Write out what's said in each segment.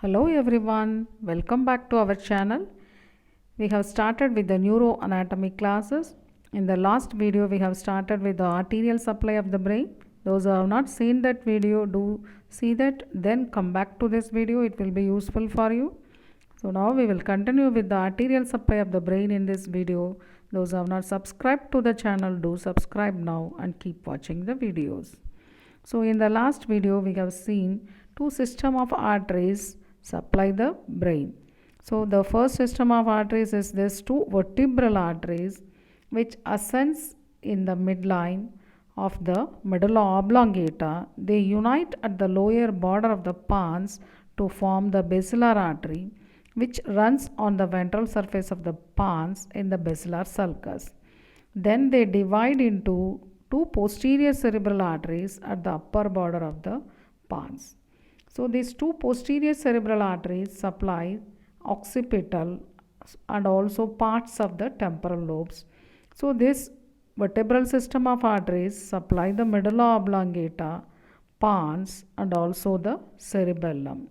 Hello everyone, welcome back to our channel. We have started with the neuroanatomy classes. In the last video we have started with the arterial supply of the brain. Those who have not seen that video, do see that, then come back to this video, it will be useful for you. So now we will continue with the arterial supply of the brain in this video. Those who have not subscribed to the channel, do subscribe now and keep watching the videos. So in the last video we have seen two system of arteries supply the brain. So the first system of arteries is this two vertebral arteries which ascends in the midline of the medulla oblongata. They unite at the lower border of the pons to form the basilar artery which runs on the ventral surface of the pons in the basilar sulcus. Then they divide into two posterior cerebral arteries at the upper border of the pons. So these two posterior cerebral arteries supply occipital and also parts of the temporal lobes. So this vertebral system of arteries supply the medulla oblongata, pons and also the cerebellum.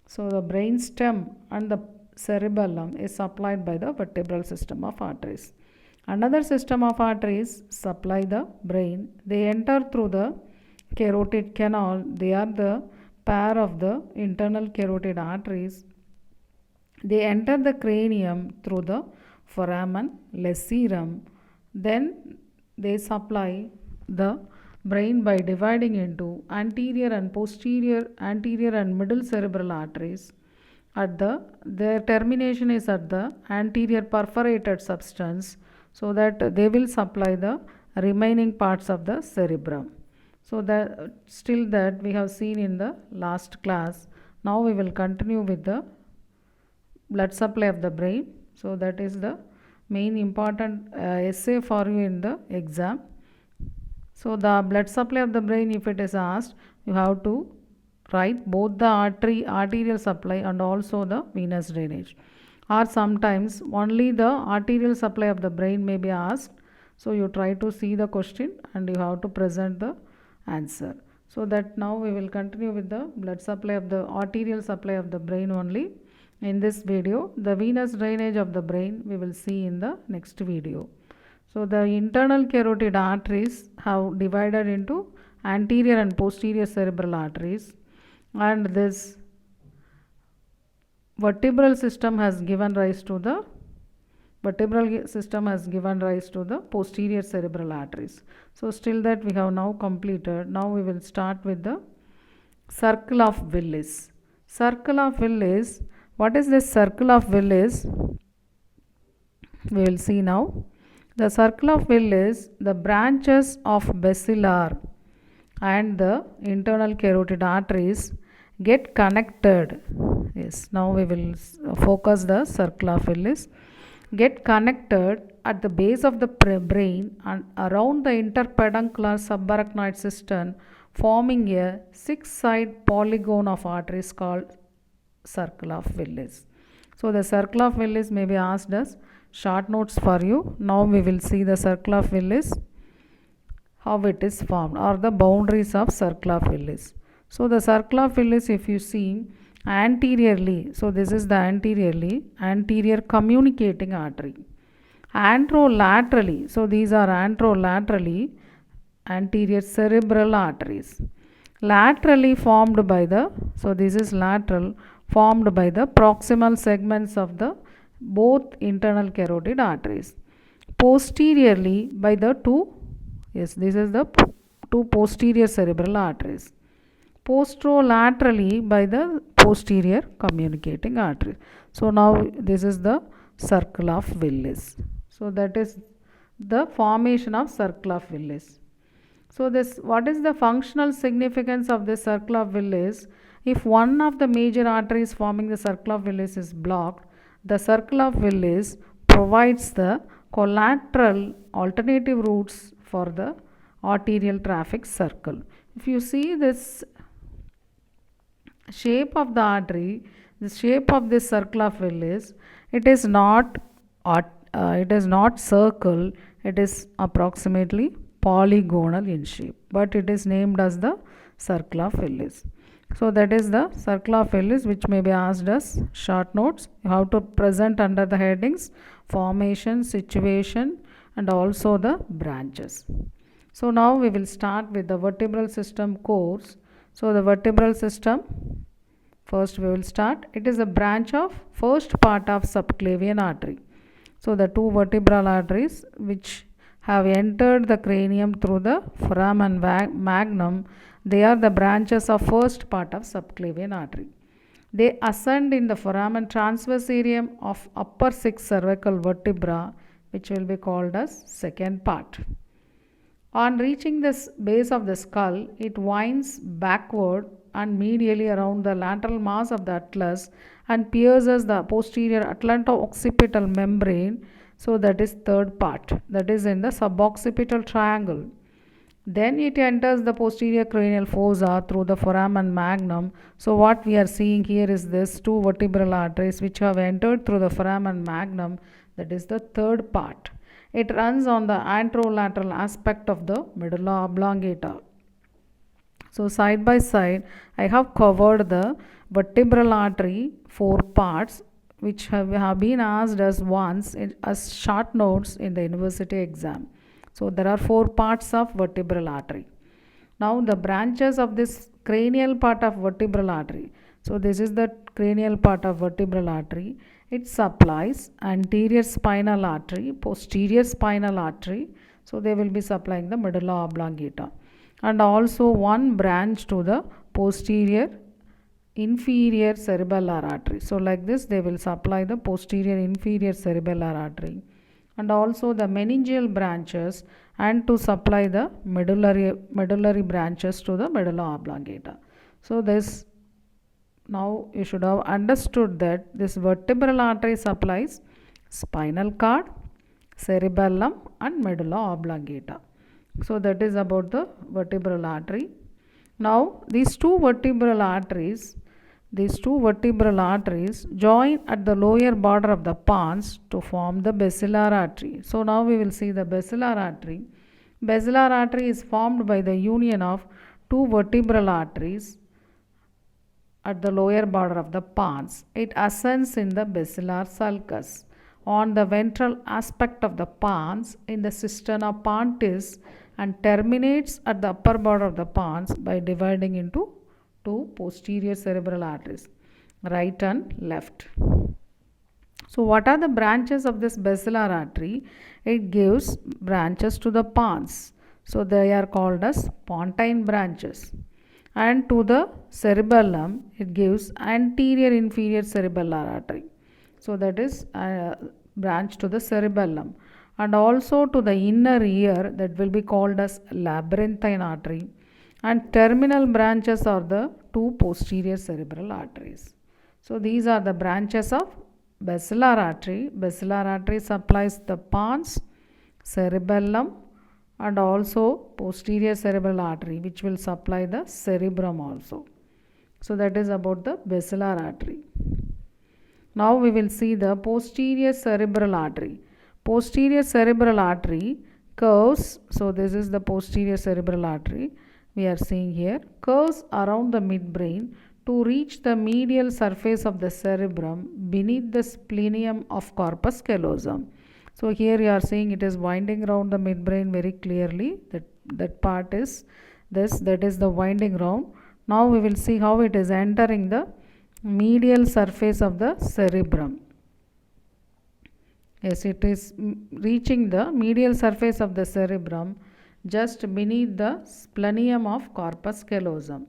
So the brain stem and the cerebellum is supplied by the vertebral system of arteries. Another system of arteries supply the brain. They enter through the carotid canal. They are the pair of the internal carotid arteries. They enter the cranium through the foramen lacerum. Then they supply the brain by dividing into anterior and posterior, anterior and middle cerebral arteries. At their termination is at the anterior perforated substance, so that they will supply the remaining parts of the cerebrum. So that still that we have seen in the last class. Now we will continue with the blood supply of the brain. So that is the main important essay for you in the exam. So the blood supply of the brain, if it is asked, you have to write both the arterial supply and also the venous drainage. Or sometimes only the arterial supply of the brain may be asked. So you try to see the question and you have to present the answer. So that now we will continue with the blood supply of the arterial supply of the brain only in this video. The venous drainage of the brain we will see in the next video. So the internal carotid arteries have divided into anterior and posterior cerebral arteries, and this vertebral system has given rise to the posterior cerebral arteries. So still that we have now completed. Now we will start with the circle of Willis. Circle of Willis. What is this circle of Willis? We will see now. The circle of Willis, the branches of basilar and the internal carotid arteries get connected. Yes, now we will focus the circle of Willis. Get connected at the base of the brain and around the interpeduncular subarachnoid system, forming a six-side polygon of arteries called circle of Willis. So the circle of Willis may be asked as short notes for you. Now we will see the circle of Willis, how it is formed, or the boundaries of circle of Willis. So the circle of Willis, if you see anteriorly, so this is the anterior communicating artery. Anterolaterally, so these are anterolaterally anterior cerebral arteries. Laterally formed by the, so this is lateral, formed by the proximal segments of the both internal carotid arteries. Posteriorly by the two, yes, this is the two posterior cerebral arteries. Posterolaterally by the posterior communicating artery. So now this is the circle of Willis. So that is the formation of circle of Willis. So this, what is the functional significance of this circle of Willis? If one of the major arteries forming the circle of Willis is blocked, the circle of Willis provides the collateral alternative routes for the arterial traffic circle. If you see this shape of the artery, the shape of this circle of Willis, it is not circle, it is approximately polygonal in shape, but it is named as the circle of Willis. So that is the circle of Ellis, which may be asked as short notes. You have to present under the headings formation, situation, and also the branches. So now we will start with the vertebral system course. So the vertebral system, first we will start. It is a branch of first part of subclavian artery. So the two vertebral arteries which have entered the cranium through the foramen magnum, they are the branches of first part of subclavian artery. They ascend in the foramen transversarium of upper six cervical vertebra, which will be called as second part. On reaching the base of the skull, it winds backward and medially around the lateral mass of the atlas and pierces the posterior atlanto-occipital membrane. So that is third part, that is in the suboccipital triangle. Then it enters the posterior cranial fossa through the foramen magnum. So what we are seeing here is this two vertebral arteries which have entered through the foramen magnum, that is the third part. It runs on the anterolateral aspect of the medulla oblongata. So side by side, I have covered the vertebral artery four parts which have been asked as once as short notes in the university exam. So there are four parts of vertebral artery. Now the branches of this cranial part of vertebral artery. So this is the cranial part of vertebral artery. It supplies anterior spinal artery, posterior spinal artery. So they will be supplying the medulla oblongata. And also one branch to the posterior inferior cerebellar artery. So like this they will supply the posterior inferior cerebellar artery. And also the meningeal branches and to supply the medullary branches to the medulla oblongata. So this, now you should have understood that this vertebral artery supplies spinal cord, cerebellum and medulla oblongata. So that is about the vertebral artery. Now these two vertebral arteries join at the lower border of the pons to form the basilar artery. So now we will see the basilar artery. Basilar artery is formed by the union of two vertebral arteries at the lower border of the pons. It ascends in the basilar sulcus on the ventral aspect of the pons in the cisterna pontis and terminates at the upper border of the pons by dividing into two posterior cerebral arteries, right and left. So what are the branches of this basilar artery? It gives branches to the pons. So they are called as pontine branches. And to the cerebellum, it gives anterior inferior cerebellar artery. So that is a branch to the cerebellum. And also to the inner ear, that will be called as labyrinthine artery. And terminal branches are the two posterior cerebral arteries. So these are the branches of basilar artery. Basilar artery supplies the pons, cerebellum and also posterior cerebral artery which will supply the cerebrum also. So that is about the basilar artery. Now we will see the posterior cerebral artery. Posterior cerebral artery curves, so this is the posterior cerebral artery we are seeing here, curves around the midbrain to reach the medial surface of the cerebrum beneath the splenium of corpus callosum. So here you are seeing it is winding around the midbrain very clearly. That part is this, that is the winding round. Now we will see how it is entering the medial surface of the cerebrum. Yes, it is reaching the medial surface of the cerebrum just beneath the splenium of corpus callosum.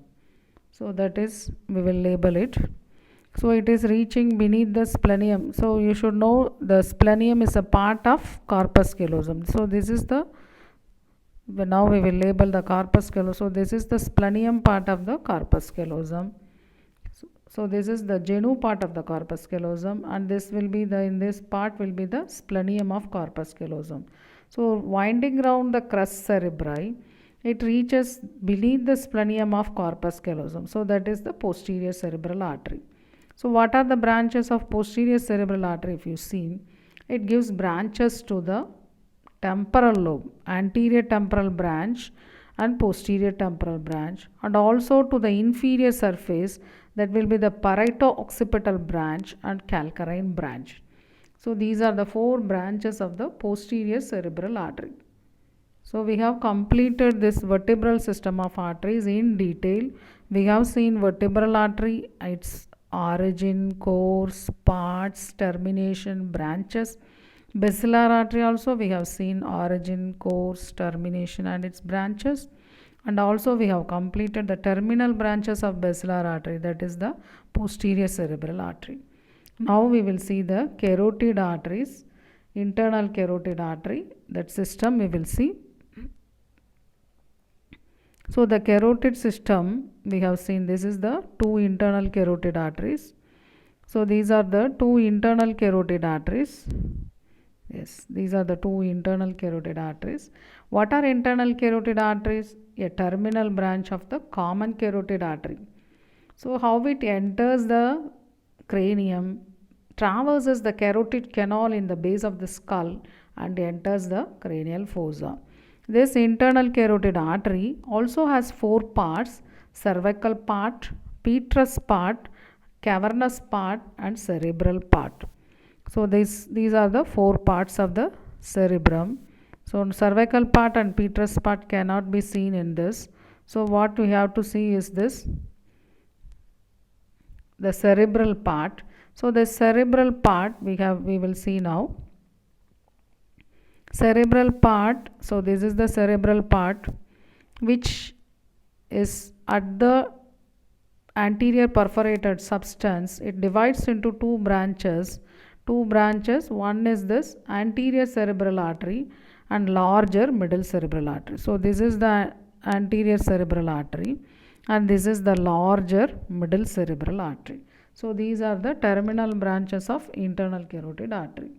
So that is, we will label it. So it is reaching beneath the splenium. So you should know the splenium is a part of corpus callosum. So this is the, now we will label the corpus callosum. So this is the splenium part of the corpus callosum. So this is the genu part of the corpus callosum, and this will be the, in this part will be the splenium of corpus callosum. So winding round the crus cerebri, it reaches beneath the splenium of corpus callosum. So that is the posterior cerebral artery. So what are the branches of posterior cerebral artery? If you see, it gives branches to the temporal lobe, anterior temporal branch, and posterior temporal branch, and also to the inferior surface, that will be the parieto-occipital branch and calcarine branch. So these are the four branches of the posterior cerebral artery. So we have completed this vertebral system of arteries in detail. We have seen vertebral artery, its origin, course, parts, termination, branches. Basilar artery also we have seen origin, course, termination and its branches. And also we have completed the terminal branches of basilar artery, that is the posterior cerebral artery. Now we will see the carotid arteries, internal carotid artery, that system we will see. So the carotid system we have seen, this is the two internal carotid arteries. So these are the two internal carotid arteries. Yes, these are the two internal carotid arteries. What are internal carotid arteries? A terminal branch of the common carotid artery. So how it enters the cranium, traverses the carotid canal in the base of the skull and enters the cranial fossa. This internal carotid artery also has four parts: cervical part, petrous part, cavernous part and cerebral part. So these are the four parts of the cerebrum. So cervical part and petrous part cannot be seen in this. So what we have to see is this, the cerebral part. So the cerebral part we will see now. Cerebral part, so this is the cerebral part which is at the anterior perforated substance. It divides into two branches. One is this anterior cerebral artery and larger middle cerebral artery. So this is the anterior cerebral artery and this is the larger middle cerebral artery. So these are the terminal branches of internal carotid artery.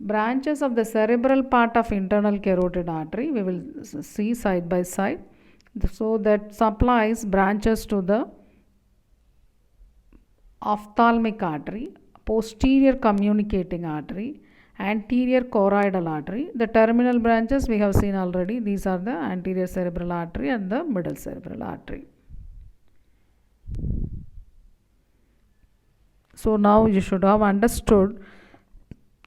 Branches of the cerebral part of internal carotid artery we will see side by side. So that supplies branches to the ophthalmic artery, posterior communicating artery, anterior choroidal artery. The terminal branches we have seen already. These are the anterior cerebral artery and the middle cerebral artery. So now you should have understood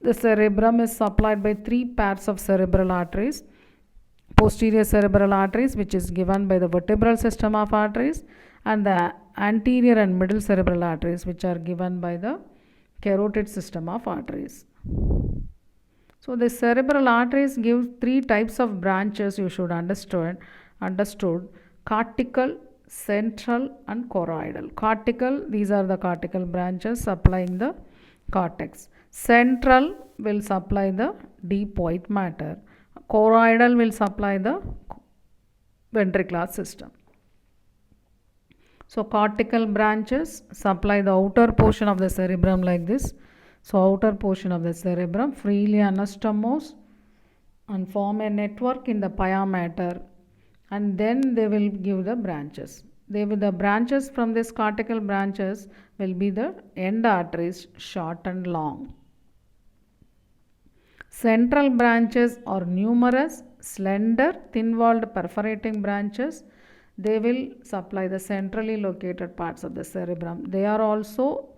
the cerebrum is supplied by three pairs of cerebral arteries: posterior cerebral arteries, which is given by the vertebral system of arteries, and the anterior and middle cerebral arteries, which are given by the carotid system of arteries. So the cerebral arteries give three types of branches you should understood: cortical, central and choroidal. Cortical, these are the cortical branches supplying the cortex. Central will supply the deep white matter. Choroidal will supply the ventricular system. So cortical branches supply the outer portion of the cerebrum like this. So outer portion of the cerebrum freely anastomose and form a network in the pia mater, and then they will give the branches. The branches from these cortical branches will be the end arteries, short and long. Central branches are numerous, slender, thin-walled perforating branches. They will supply the centrally located parts of the cerebrum. They are also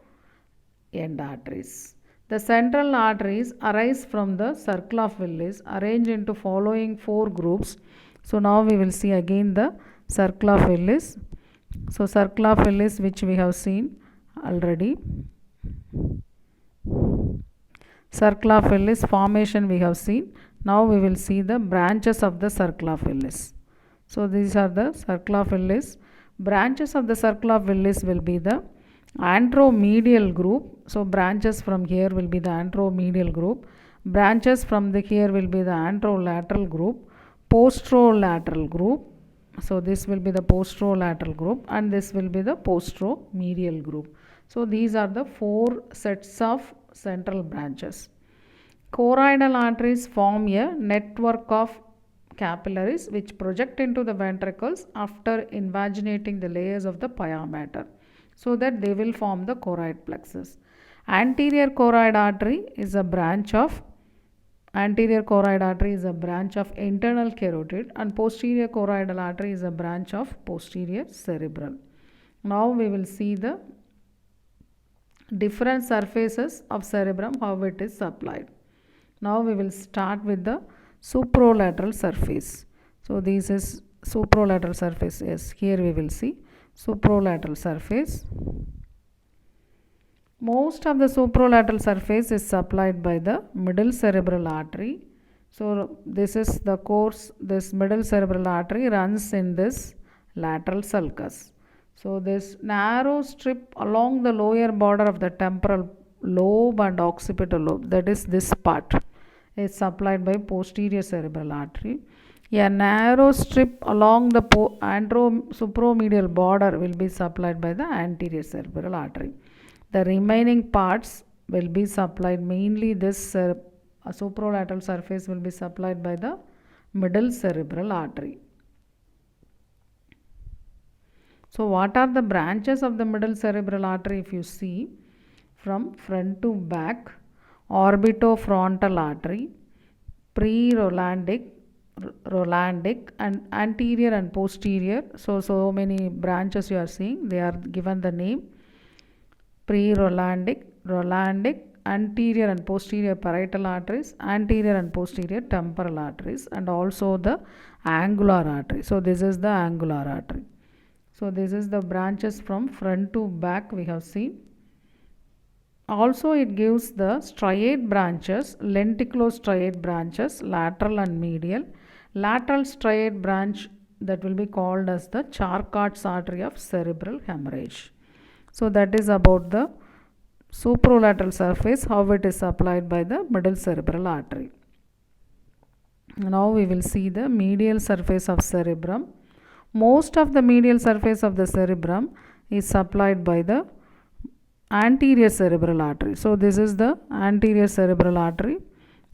end arteries. The central arteries arise from the circle of Willis, arranged into following four groups. So now we will see again the circle of Willis. So circle of Willis, which we have seen already. Circle of Willis formation we have seen. Now we will see the branches of the circle of Willis. So these are the circle of Willis. Branches of the circle of Willis will be the anteromedial group. So branches from here will be the anteromedial group. Branches from here will be the anterolateral group, posterolateral group. So this will be the posterolateral group and this will be the posteromedial group. So these are the four sets of central branches. Choroidal arteries form a network of capillaries which project into the ventricles after invaginating the layers of the pia mater, so that they will form the choroid plexus. Anterior choroid artery is a branch of Anterior choroid artery is a branch of internal carotid and posterior choroidal artery is a branch of posterior cerebral. Now we will see the different surfaces of cerebrum, how it is supplied. Now we will start with the superolateral surface. So this is superolateral surface. Yes, here we will see superolateral surface. Most of the superolateral surface is supplied by the middle cerebral artery. So this is the course, this middle cerebral artery runs in this lateral sulcus. So this narrow strip along the lower border of the temporal lobe and occipital lobe, that is this part, is supplied by posterior cerebral artery. A narrow strip along the supromedial border will be supplied by the anterior cerebral artery. The remaining parts will be supplied, mainly this superolateral surface will be supplied by the middle cerebral artery. So what are the branches of the middle cerebral artery? If you see from front to back, orbitofrontal artery, pre-Rolandic, Rolandic, and anterior and posterior. So many branches you are seeing, they are given the name pre-Rolandic, Rolandic, anterior and posterior parietal arteries, anterior and posterior temporal arteries, and also the angular artery. So this is the angular artery. So this is the branches from front to back we have seen. Also it gives the striate branches, lenticulostriate branches, lateral and medial. Lateral striate branch, that will be called as the Charcot's artery of cerebral hemorrhage. So that is about the superolateral surface, how it is supplied by the middle cerebral artery. Now we will see the medial surface of cerebrum. Most of the medial surface of the cerebrum is supplied by the anterior cerebral artery. So this is the anterior cerebral artery.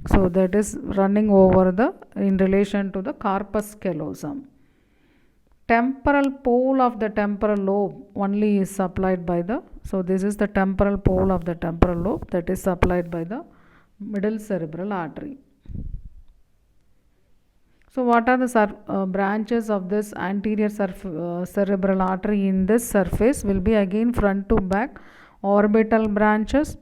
So that is running over the, in relation to the corpus callosum. Temporal pole of the temporal lobe only is supplied by the, so this is the temporal pole of the temporal lobe, that is supplied by the middle cerebral artery. So what are the branches of this anterior cerebral artery in this surface? Will be again front to back, orbital branches,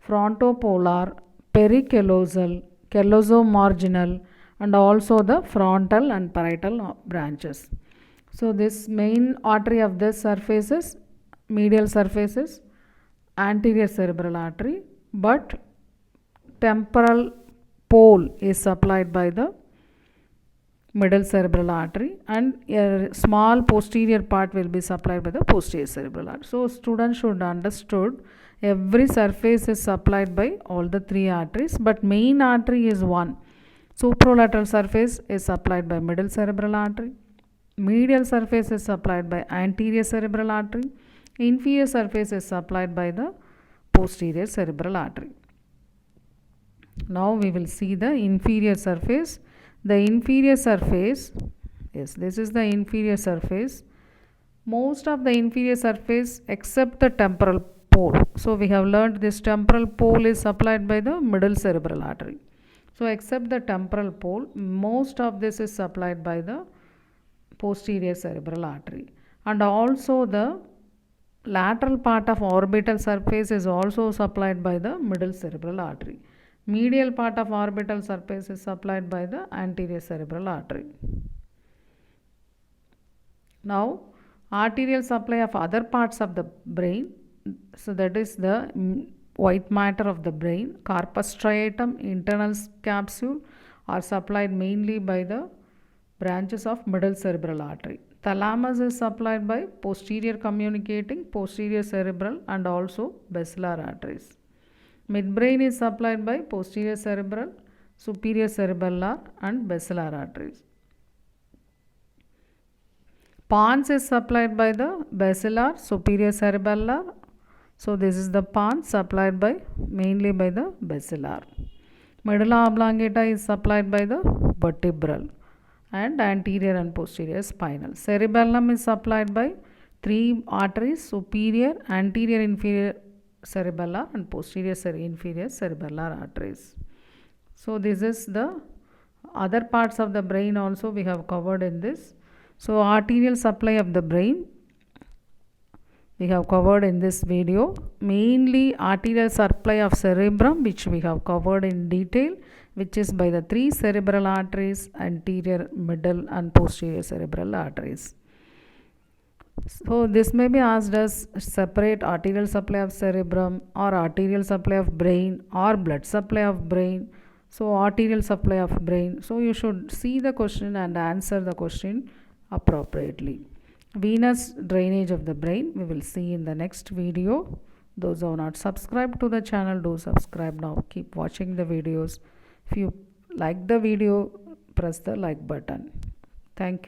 frontopolar, pericallosal, callosomarginal, and also the frontal and parietal branches. So this main artery of this surface is medial surface is anterior cerebral artery, but temporal pole is supplied by the middle cerebral artery, and a small posterior part will be supplied by the posterior cerebral artery. So students should understood every surface is supplied by all the three arteries, but main artery is one. Superolateral surface is supplied by middle cerebral artery. Medial surface is supplied by anterior cerebral artery. Inferior surface is supplied by the posterior cerebral artery. Now we will see the inferior surface. The inferior surface, yes, this is the inferior surface. Most of the inferior surface except the temporal pole. So we have learned this temporal pole is supplied by the middle cerebral artery. So except the temporal pole, most of this is supplied by the posterior cerebral artery. And also the lateral part of orbital surface is also supplied by the middle cerebral artery. Medial part of orbital surface is supplied by the anterior cerebral artery. Now, arterial supply of other parts of the brain. So that is the white matter of the brain, corpus striatum, internal capsule are supplied mainly by the branches of middle cerebral artery. Thalamus is supplied by posterior communicating, posterior cerebral, and also basilar arteries. Midbrain is supplied by posterior cerebral, superior cerebellar, and basilar arteries. Pons is supplied by the basilar, superior cerebellar. So this is the pons supplied by mainly by the basilar. Medulla oblongata is supplied by the vertebral and anterior and posterior spinal. Cerebellum is supplied by three arteries: superior, anterior, inferior cerebellar, and posterior inferior cerebellar arteries. So this is the other parts of the brain also we have covered in this. So arterial supply of the brain we have covered in this video. Mainly arterial supply of cerebrum, which we have covered in detail, which is by the three cerebral arteries: anterior, middle and posterior cerebral arteries. So this may be asked as separate arterial supply of cerebrum or arterial supply of brain or blood supply of brain. So arterial supply of brain. So you should see the question and answer the question appropriately. Venous drainage of the brain we will see in the next video. Those who are not subscribed to the channel, do subscribe now. Keep watching the videos. If you like the video, press the like button. Thank you.